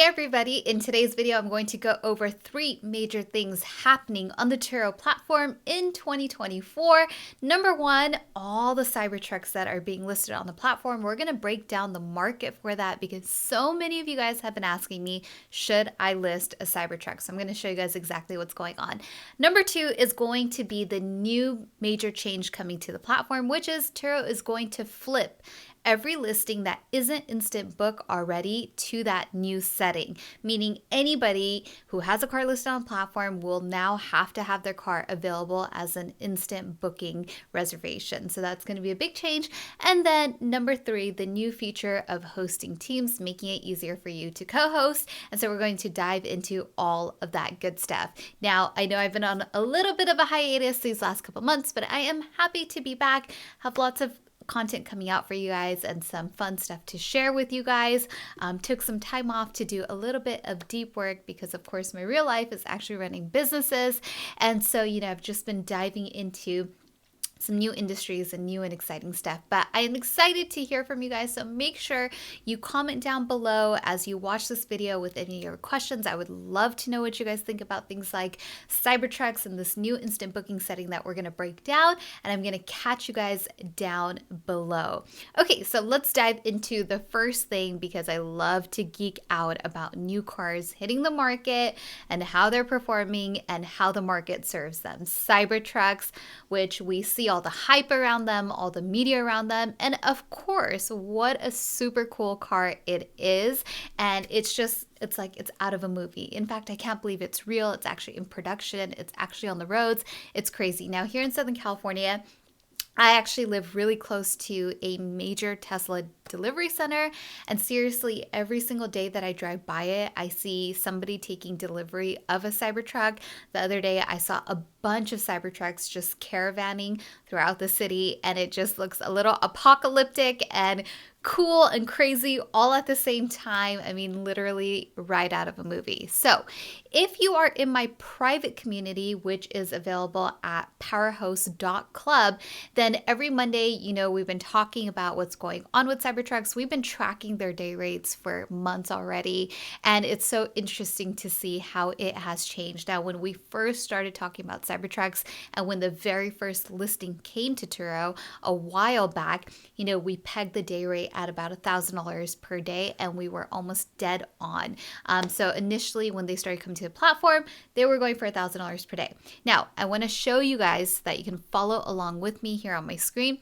Hey everybody, in today's video I'm going to go over 3 major things happening on the Turo platform in 2024. Number 1, all the Cybertrucks that are being listed on the platform. We're going to break down the market for that because so many of you guys have been asking me, should I list a Cybertruck? So I'm going to show you guys exactly what's going on. Number 2 is going to be the new major change coming to the platform, which is Turo is going to flip every listing that isn't instant book already to that new setting, meaning anybody who has a car listed on the platform will now have to have their car available as an instant booking reservation. So that's going to be a big change. And then number 3, the new feature of hosting teams, making it easier for you to co-host. And so we're going to dive into all of that good stuff. Now, I know I've been on a little bit of a hiatus these last couple months, but I am happy to be back, have lots of content coming out for you guys and some fun stuff to share with you guys. Took some time off to do a little bit of deep work because of course my real life is actually running businesses. And so, I've just been diving into some new industries and new and exciting stuff. But I am excited to hear from you guys. So make sure you comment down below as you watch this video with any of your questions. I would love to know what you guys think about things like Cybertrucks and this new instant booking setting that we're going to break down. And I'm going to catch you guys down below. Okay, so let's dive into the first thing because I love to geek out about new cars hitting the market and how they're performing and how the market serves them. Cybertrucks, which we see all the hype around them, all the media around them, and of course, what a super cool car it is. And it's like it's out of a movie. In fact, I can't believe it's real. It's actually in production. It's actually on the roads. It's crazy. Now, here in Southern California, I actually live really close to a major Tesla delivery center, and seriously, every single day that I drive by it, I see somebody taking delivery of a Cybertruck. The other day, I saw a bunch of Cybertrucks just caravanning throughout the city, and it just looks a little apocalyptic and cool and crazy all at the same time. I mean, literally right out of a movie. So if you are in my private community, which is available at powerhouse.club, then every Monday, we've been talking about what's going on with Cybertrucks. We've been tracking their day rates for months already, and it's so interesting to see how it has changed. Now, when we first started talking about Cybertrucks and when the very first listing came to Turo a while back, we pegged the day rate at about $1,000 per day, and we were almost dead on. So initially, when they started coming to the platform, they were going for $1,000 per day. Now, I want to show you guys that you can follow along with me here on my screen.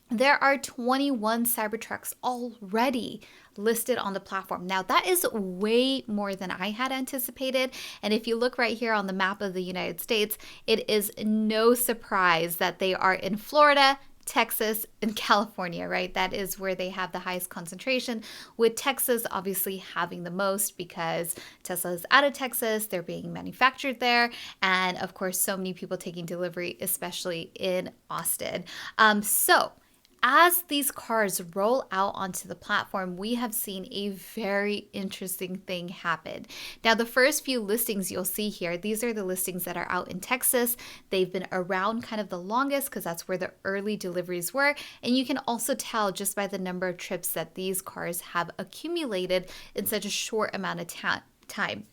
There are 21 Cybertrucks already listed on the platform. Now, that is way more than I had anticipated. And if you look right here on the map of the United States, it is no surprise that they are in Florida, Texas, and California, right? That is where they have the highest concentration, with Texas obviously having the most because Tesla is out of Texas, they're being manufactured there, and of course, so many people taking delivery, especially in Austin. As these cars roll out onto the platform, we have seen a very interesting thing happen. Now, the first few listings you'll see here, these are the listings that are out in Texas. They've been around kind of the longest because that's where the early deliveries were. And you can also tell just by the number of trips that these cars have accumulated in such a short amount of time.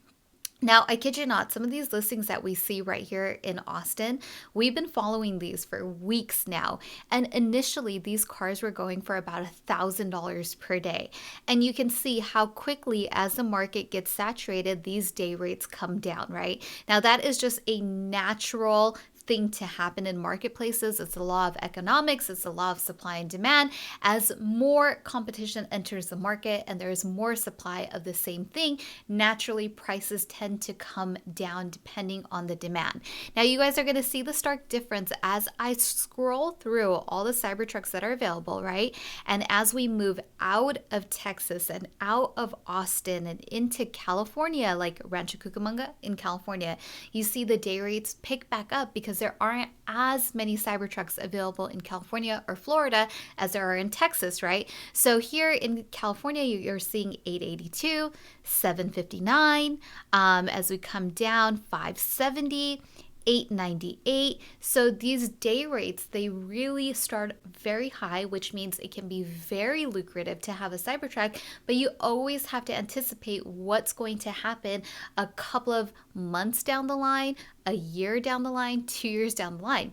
Now, I kid you not, some of these listings that we see right here in Austin, we've been following these for weeks now. And initially, these cars were going for about $1,000 per day. And you can see how quickly, as the market gets saturated, these day rates come down, right? Now, that is just a natural thing to happen in marketplaces. It's the law of economics. It's the law of supply and demand. As more competition enters the market and there is more supply of the same thing, naturally prices tend to come down depending on the demand. Now, you guys are going to see the stark difference as I scroll through all the Cybertrucks that are available, right? And as we move out of Texas and out of Austin and into California, like Rancho Cucamonga in California, you see the day rates pick back up because there aren't as many Cybertrucks available in California or Florida as there are in Texas, right? So here in California, you're seeing 882, 759. As we come down, 570, $898. So these day rates, they really start very high, which means it can be very lucrative to have a Cybertruck, but you always have to anticipate what's going to happen a couple of months down the line, a year down the line, 2 years down the line.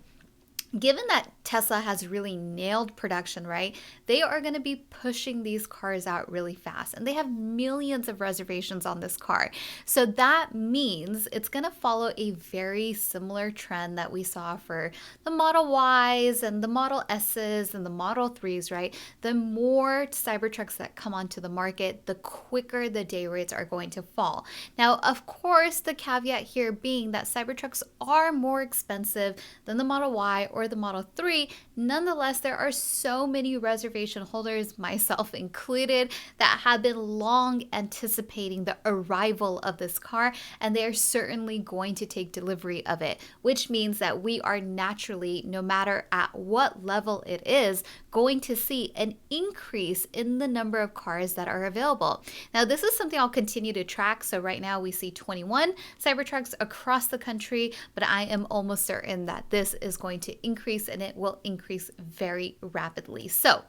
Given that Tesla has really nailed production, right? They are going to be pushing these cars out really fast, and they have millions of reservations on this car. So that means it's going to follow a very similar trend that we saw for the Model Ys and the Model S's and the Model 3s, right? The more Cybertrucks that come onto the market, the quicker the day rates are going to fall. Now, of course, the caveat here being that Cybertrucks are more expensive than the Model Y or the Model 3. Nonetheless, there are so many reservation holders, myself included, that have been long anticipating the arrival of this car, and they are certainly going to take delivery of it, which means that we are naturally, no matter at what level it is, going to see an increase in the number of cars that are available. Now, this is something I'll continue to track. So right now we see 21 Cybertrucks across the country, but I am almost certain that this is going to increase, and it will increase very rapidly. So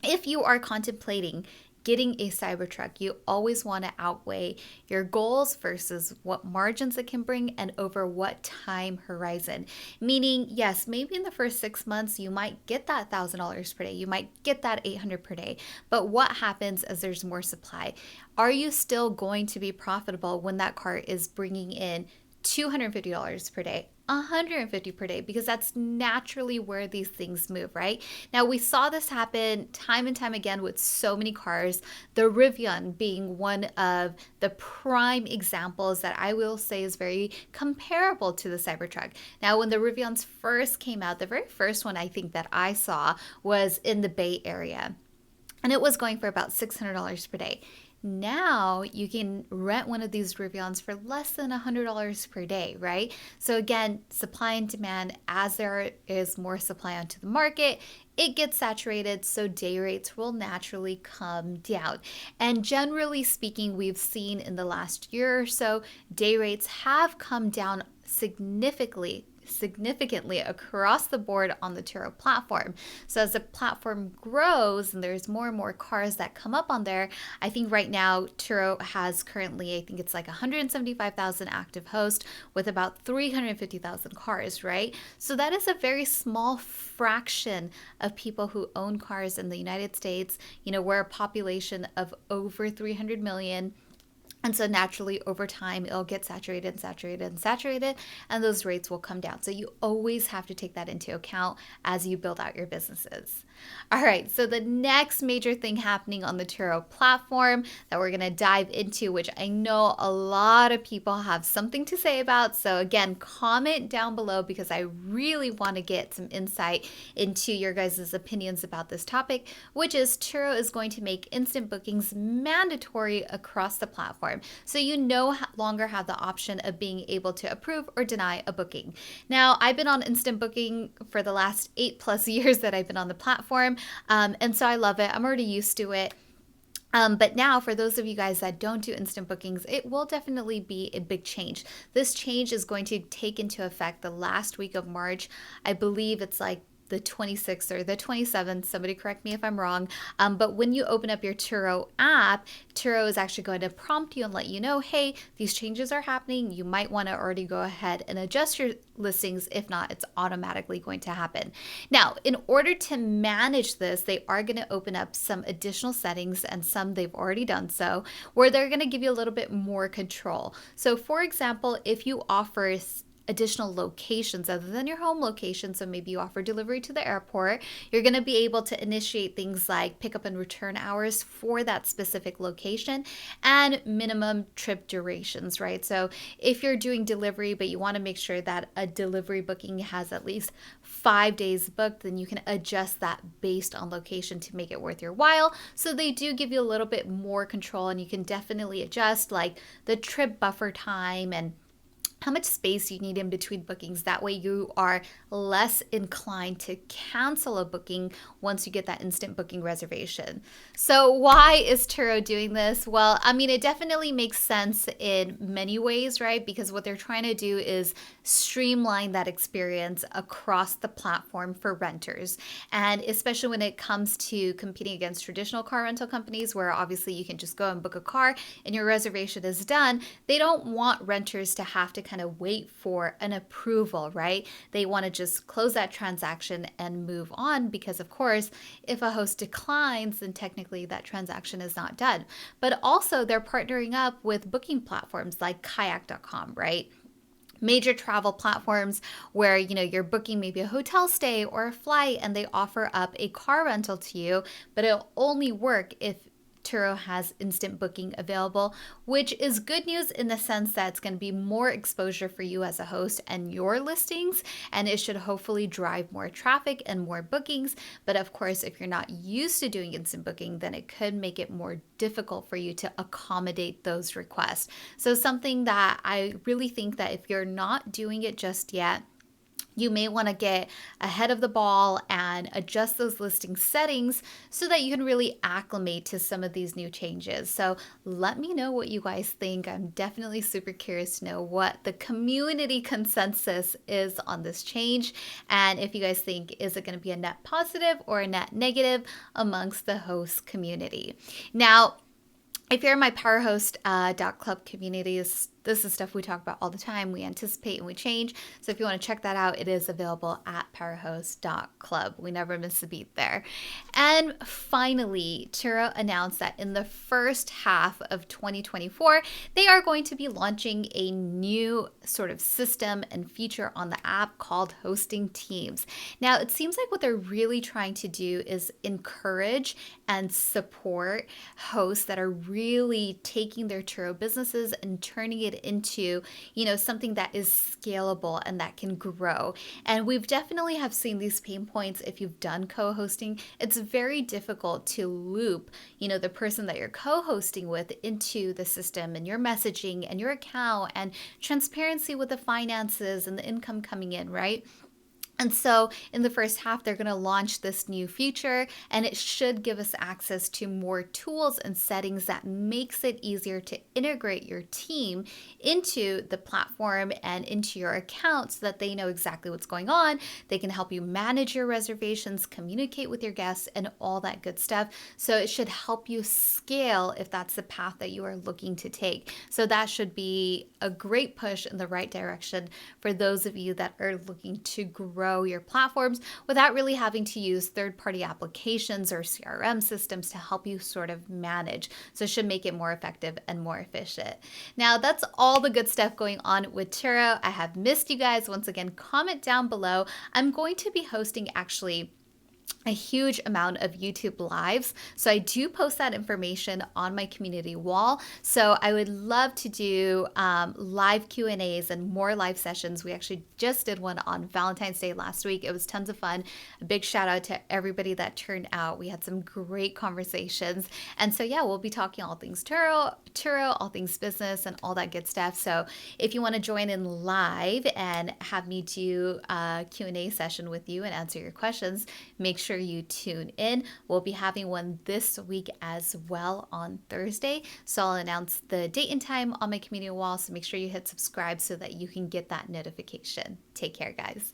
if you are contemplating getting a Cybertruck, you always want to outweigh your goals versus what margins it can bring and over what time horizon. Meaning, yes, maybe in the first 6 months, you might get that $1,000 per day. You might get that $800 per day. But what happens as there's more supply? Are you still going to be profitable when that car is bringing in $250 per day, $150 per day, because that's naturally where these things move, right? Now, we saw this happen time and time again with so many cars, the Rivian being one of the prime examples that I will say is very comparable to the Cybertruck. Now, when the Rivians first came out, the very first one I think that I saw was in the Bay Area, and it was going for about $600 per day. Now you can rent one of these Rivians for less than $100 per day, right? So again, supply and demand, as there is more supply onto the market, it gets saturated, so day rates will naturally come down. And generally speaking, we've seen in the last year or so, day rates have come down significantly across the board on the Turo platform. So as the platform grows and there's more and more cars that come up on there, I think right now Turo has currently, I think it's like 175,000 active hosts with about 350,000 cars, right? So that is a very small fraction of people who own cars in the United States. You know, we're a population of over 300 million. And so naturally, over time, it'll get saturated, and those rates will come down. So you always have to take that into account as you build out your businesses. All right, so the next major thing happening on the Turo platform that we're gonna dive into, which I know a lot of people have something to say about. So again, comment down below because I really wanna get some insight into your guys' opinions about this topic, which is Turo is going to make instant bookings mandatory across the platform. So you no longer have the option of being able to approve or deny a booking. Now, I've been on instant booking for the last 8+ years that I've been on the platform. And so I love it. I'm already used to it. But now for those of you guys that don't do instant bookings, it will definitely be a big change. This change is going to take into effect the last week of March. I believe it's like the 26th or the 27th, somebody correct me if I'm wrong, but when you open up your Turo app, Turo is actually going to prompt you and let you know, hey, these changes are happening. You might want to already go ahead and adjust your listings. If not, it's automatically going to happen. Now, in order to manage this, they are going to open up some additional settings, and some they've already done so, where they're going to give you a little bit more control. So for example, if you offer additional locations other than your home location, so maybe you offer delivery to the airport, you're going to be able to initiate things like pickup and return hours for that specific location and minimum trip durations, right? So if you're doing delivery but you want to make sure that a delivery booking has at least 5 days booked, then you can adjust that based on location to make it worth your while. So they do give you a little bit more control, and you can definitely adjust like the trip buffer time and how much space you need in between bookings. That way you are less inclined to cancel a booking once you get that instant booking reservation. So why is Turo doing this? Well, I mean, it definitely makes sense in many ways, right? Because what they're trying to do is streamline that experience across the platform for renters. And especially when it comes to competing against traditional car rental companies, where obviously you can just go and book a car and your reservation is done, they don't want renters to have to kind of wait for an approval, right? They want to just close that transaction and move on because, of course, if a host declines, then technically that transaction is not done. But also, they're partnering up with booking platforms like kayak.com, right? Major travel platforms where you're booking maybe a hotel stay or a flight and they offer up a car rental to you, but it'll only work if Turo has instant booking available, which is good news in the sense that it's going to be more exposure for you as a host and your listings, and it should hopefully drive more traffic and more bookings. But of course, if you're not used to doing instant booking, then it could make it more difficult for you to accommodate those requests. So something that I really think that if you're not doing it just yet, you may want to get ahead of the ball and adjust those listing settings so that you can really acclimate to some of these new changes. So let me know what you guys think. I'm definitely super curious to know what the community consensus is on this change. And if you guys think, is it going to be a net positive or a net negative amongst the host community? Now, if you're in my powerhost.club communities, this is stuff we talk about all the time. We anticipate and we change. So if you want to check that out, it is available at powerhost.club. We never miss a beat there. And finally, Turo announced that in the first half of 2024, they are going to be launching a new sort of system and feature on the app called hosting teams. Now, it seems like what they're really trying to do is encourage and support hosts that are really taking their Turo businesses and turning it into, something that is scalable and that can grow. And we've definitely have seen these pain points if you've done co-hosting. It's very difficult to loop, the person that you're co-hosting with into the system and your messaging and your account and transparency with the finances and the income coming in, right? And so in the first half, they're going to launch this new feature, and it should give us access to more tools and settings that makes it easier to integrate your team into the platform and into your account so that they know exactly what's going on. They can help you manage your reservations, communicate with your guests, and all that good stuff. So it should help you scale if that's the path that you are looking to take. So that should be a great push in the right direction for those of you that are looking to grow your platforms without really having to use third-party applications or CRM systems to help you sort of manage. So it should make it more effective and more efficient. Now, that's all the good stuff going on with Turo. I have missed you guys. Once again, comment down below. I'm going to be hosting actually a huge amount of YouTube lives. So I do post that information on my community wall. So I would love to do live Q&As and more live sessions. We actually just did one on Valentine's Day last week. It was tons of fun. A big shout out to everybody that turned out. We had some great conversations. And so yeah, we'll be talking all things Turo, all things business and all that good stuff. So if you want to join in live and have me do a Q&A session with you and answer your questions, make sure you tune in. We'll be having one this week as well on Thursday. So I'll announce the date and time on my community wall. So make sure you hit subscribe so that you can get that notification. Take care, guys.